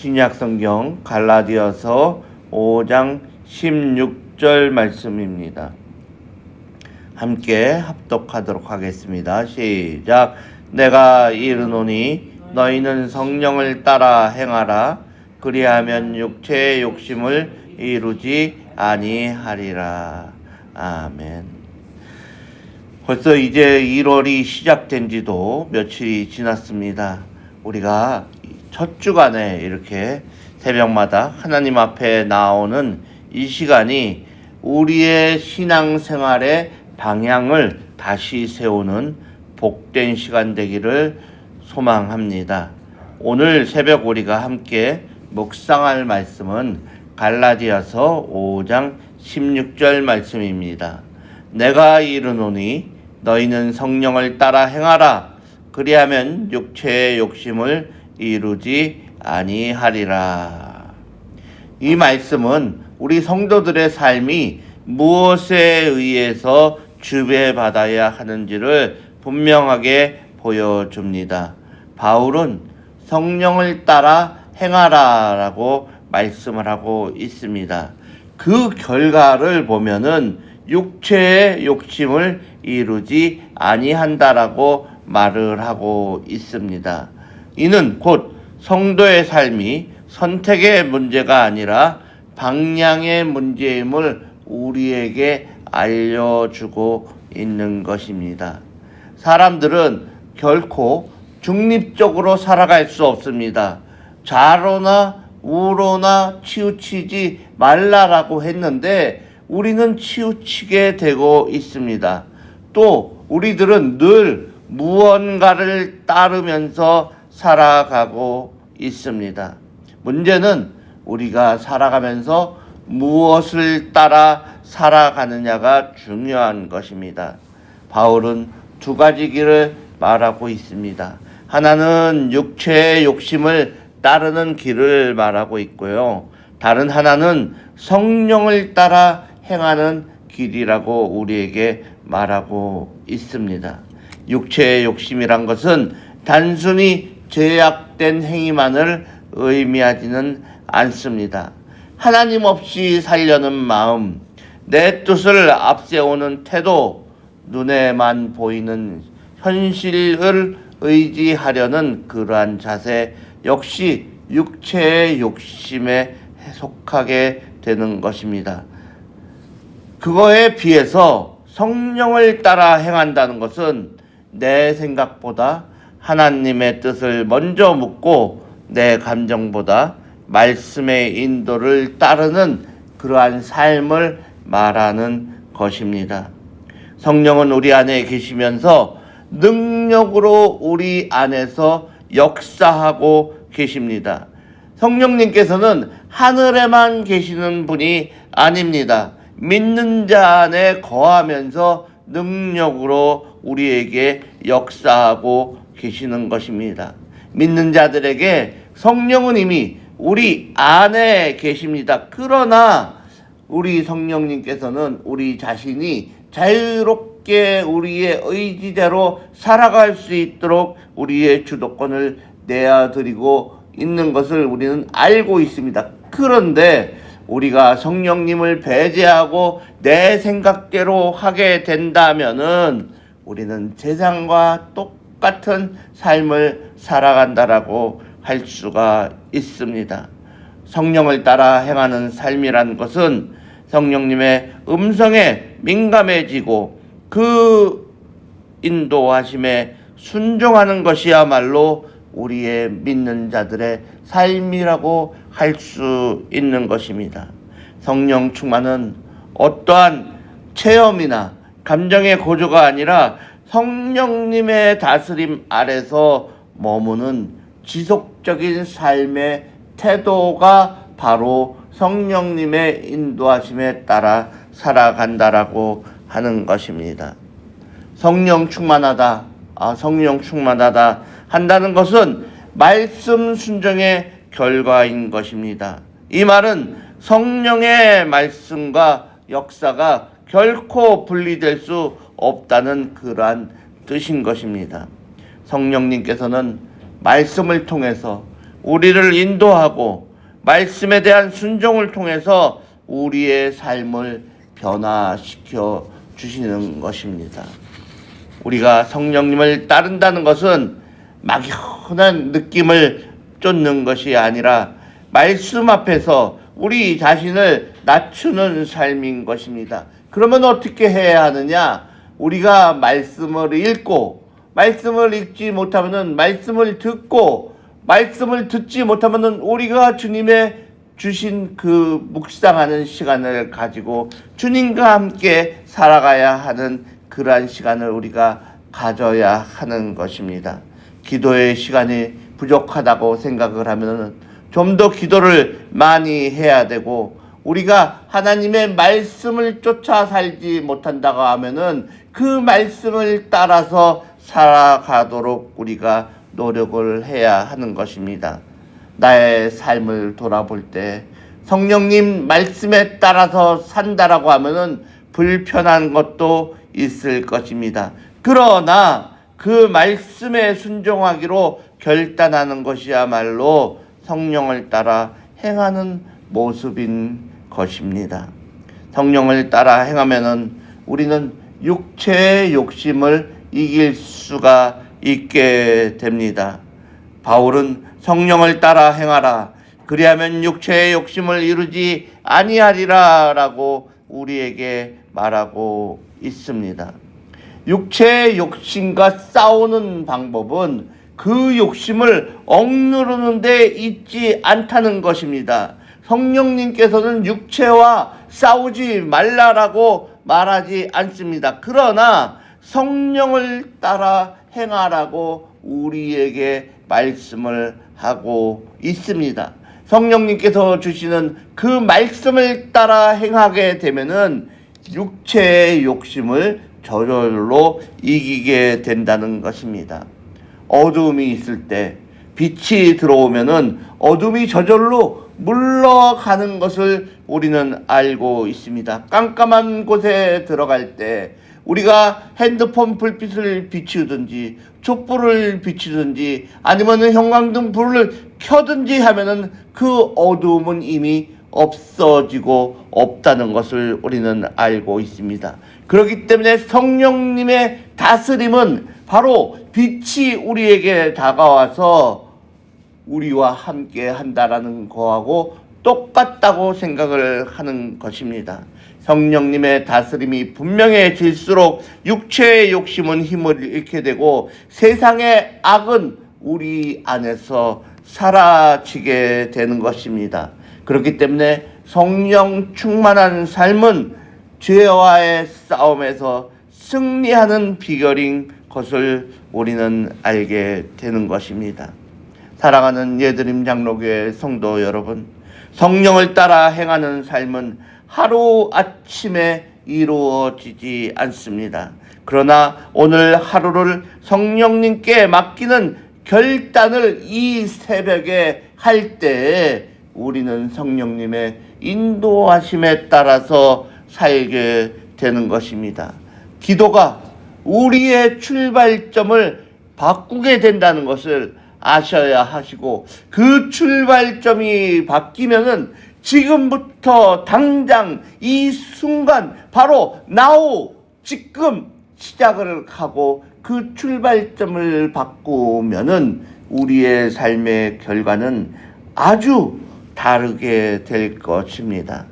신약성경 갈라디아서 5장 16절 말씀입니다. 함께 합독하도록 하겠습니다. 시작. 내가 이르노니 너희는 성령을 따라 행하라. 그리하면 육체의 욕심을 이루지 아니하리라. 아멘. 벌써 이제 1월이 시작된 지도 며칠이 지났습니다. 우리가 첫 주간에 이렇게 새벽마다 하나님 앞에 나오는 이 시간이 우리의 신앙생활의 방향을 다시 세우는 복된 시간 되기를 소망합니다. 오늘 새벽 우리가 함께 묵상할 말씀은 갈라디아서 5장 16절 말씀입니다. 내가 이르노니 너희는 성령을 따라 행하라. 그리하면 육체의 욕심을 이루지 아니하리라. 이 말씀은 우리 성도들의 삶이 무엇에 의해서 주배받아야 하는지를 분명하게 보여줍니다. 바울은 성령을 따라 행하라라고 말씀을 하고 있습니다. 그 결과를 보면은 육체의 욕심을 이루지 아니한다라고 말을 하고 있습니다. 이는 곧 성도의 삶이 선택의 문제가 아니라 방향의 문제임을 우리에게 알려주고 있는 것입니다. 사람들은 결코 중립적으로 살아갈 수 없습니다. 좌로나 우로나 치우치지 말라라고 했는데 우리는 치우치게 되고 있습니다. 또 우리들은 늘 무언가를 따르면서 살아가고 있습니다. 문제는 우리가 살아가면서 무엇을 따라 살아가느냐가 중요한 것입니다. 바울은 두 가지 길을 말하고 있습니다. 하나는 육체의 욕심을 따르는 길을 말하고 있고요. 다른 하나는 성령을 따라 행하는 길이라고 우리에게 말하고 있습니다. 육체의 욕심이란 것은 단순히 죄악된 행위만을 의미하지는 않습니다. 하나님 없이 살려는 마음, 내 뜻을 앞세우는 태도, 눈에만 보이는 현실을 의지하려는 그러한 자세 역시 육체의 욕심에 속하게 되는 것입니다. 그거에 비해서 성령을 따라 행한다는 것은 내 생각보다 하나님의 뜻을 먼저 묻고 내 감정보다 말씀의 인도를 따르는 그러한 삶을 말하는 것입니다. 성령은 우리 안에 계시면서 능력으로 우리 안에서 역사하고 계십니다. 성령님께서는 하늘에만 계시는 분이 아닙니다. 믿는 자 안에 거하면서 능력으로 우리에게 역사하고 계시는 것입니다. 믿는 자들에게 성령은 이미 우리 안에 계십니다. 그러나 우리 성령님께서는 우리 자신이 자유롭게 우리의 의지대로 살아갈 수 있도록 우리의 주도권을 내어드리고 있는 것을 우리는 알고 있습니다. 그런데 우리가 성령님을 배제하고 내 생각대로 하게 된다면은 우리는 세상과 똑같은 삶을 살아간다라고 할 수가 있습니다. 성령을 따라 행하는 삶이란 것은 성령님의 음성에 민감해지고 그 인도하심에 순종하는 것이야말로 우리의 믿는 자들의 삶이라고 할 수 있는 것입니다. 성령 충만은 어떠한 체험이나 감정의 고조가 아니라 성령님의 다스림 아래서 머무는 지속적인 삶의 태도가 바로 성령님의 인도하심에 따라 살아간다라고 하는 것입니다. 성령 충만하다 한다는 것은 말씀 순종의 결과인 것입니다. 이 말은 성령의 말씀과 역사가 결코 분리될 수 없다는 그러한 뜻인 것입니다. 성령님께서는 말씀을 통해서 우리를 인도하고 말씀에 대한 순종을 통해서 우리의 삶을 변화시켜 주시는 것입니다. 우리가 성령님을 따른다는 것은 막연한 느낌을 쫓는 것이 아니라 말씀 앞에서 우리 자신을 낮추는 삶인 것입니다. 그러면 어떻게 해야 하느냐? 우리가 말씀을 읽고, 말씀을 읽지 못하면 말씀을 듣고, 말씀을 듣지 못하면 우리가 주님의 주신 그 묵상하는 시간을 가지고 주님과 함께 살아가야 하는 그러한 시간을 우리가 가져야 하는 것입니다. 기도의 시간이 부족하다고 생각을 하면 좀 더 기도를 많이 해야 되고, 우리가 하나님의 말씀을 쫓아 살지 못한다고 하면은 그 말씀을 따라서 살아가도록 우리가 노력을 해야 하는 것입니다. 나의 삶을 돌아볼 때 성령님 말씀에 따라서 산다라고 하면은 불편한 것도 있을 것입니다. 그러나 그 말씀에 순종하기로 결단하는 것이야말로 성령을 따라 행하는 모습인 것입니다. 성령을 따라 행하면은 우리는 육체의 욕심을 이길 수가 있게 됩니다. 바울은 성령을 따라 행하라, 그리하면 육체의 욕심을 이루지 아니하리라 라고 우리에게 말하고 있습니다. 육체의 욕심과 싸우는 방법은 그 욕심을 억누르는 데 있지 않다는 것입니다. 성령님께서는 육체와 싸우지 말라라고 말하지 않습니다. 그러나 성령을 따라 행하라고 우리에게 말씀을 하고 있습니다. 성령님께서 주시는 그 말씀을 따라 행하게 되면은 육체의 욕심을 저절로 이기게 된다는 것입니다. 어둠이 있을 때 빛이 들어오면은 어둠이 저절로 물러가는 것을 우리는 알고 있습니다. 깜깜한 곳에 들어갈 때 우리가 핸드폰 불빛을 비추든지 촛불을 비추든지 아니면 형광등 불을 켜든지 하면은 그 어두움은 이미 없어지고 없다는 것을 우리는 알고 있습니다. 그렇기 때문에 성령님의 다스림은 바로 빛이 우리에게 다가와서 우리와 함께 한다라는 거하고 똑같다고 생각을 하는 것입니다. 성령님의 다스림이 분명해질수록 육체의 욕심은 힘을 잃게 되고 세상의 악은 우리 안에서 사라지게 되는 것입니다. 그렇기 때문에 성령 충만한 삶은 죄와의 싸움에서 승리하는 비결인 것을 우리는 알게 되는 것입니다. 사랑하는 예드림 장로교회 성도 여러분, 성령을 따라 행하는 삶은 하루아침에 이루어지지 않습니다. 그러나 오늘 하루를 성령님께 맡기는 결단을 이 새벽에 할 때에 우리는 성령님의 인도하심에 따라서 살게 되는 것입니다. 기도가 우리의 출발점을 바꾸게 된다는 것을 아셔야 하시고, 그 출발점이 바뀌면은 지금부터 당장 이 순간 바로 now 지금 시작을 하고 그 출발점을 바꾸면은 우리의 삶의 결과는 아주 다르게 될 것입니다.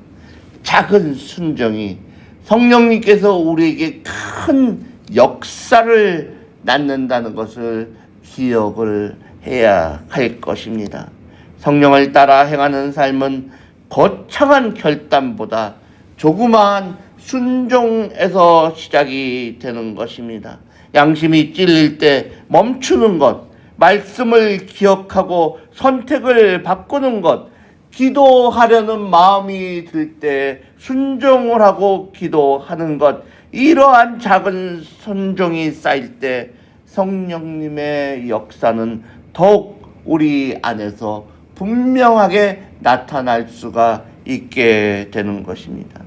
작은 순종이 성령님께서 우리에게 큰 역사를 낳는다는 것을 기억을 해야 할 것입니다. 성령을 따라 행하는 삶은 거창한 결단보다 조그마한 순종에서 시작이 되는 것입니다. 양심이 찔릴 때 멈추는 것, 말씀을 기억하고 선택을 바꾸는 것, 기도하려는 마음이 들 때 순종을 하고 기도하는 것, 이러한 작은 순종이 쌓일 때 성령님의 역사는 더욱 우리 안에서 분명하게 나타날 수가 있게 되는 것입니다.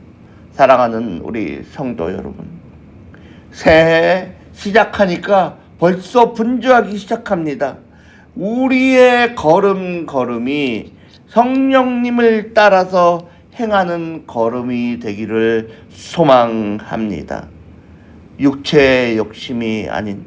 사랑하는 우리 성도 여러분, 새해 시작하니까 벌써 분주하기 시작합니다. 우리의 걸음걸음이 성령님을 따라서 행하는 걸음이 되기를 소망합니다. 육체의 욕심이 아닌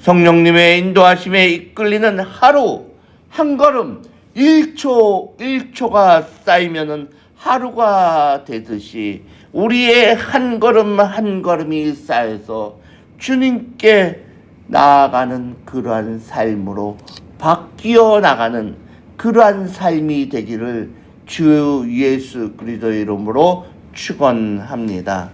성령님의 인도하심에 이끌리는 하루 한 걸음 1초가 쌓이면은 하루가 되듯이 우리의 한 걸음 한 걸음이 쌓여서 주님께 나아가는 그러한 삶으로 바뀌어 나가는 그러한 삶이 되기를 주 예수 그리스도의 이름으로 축원합니다.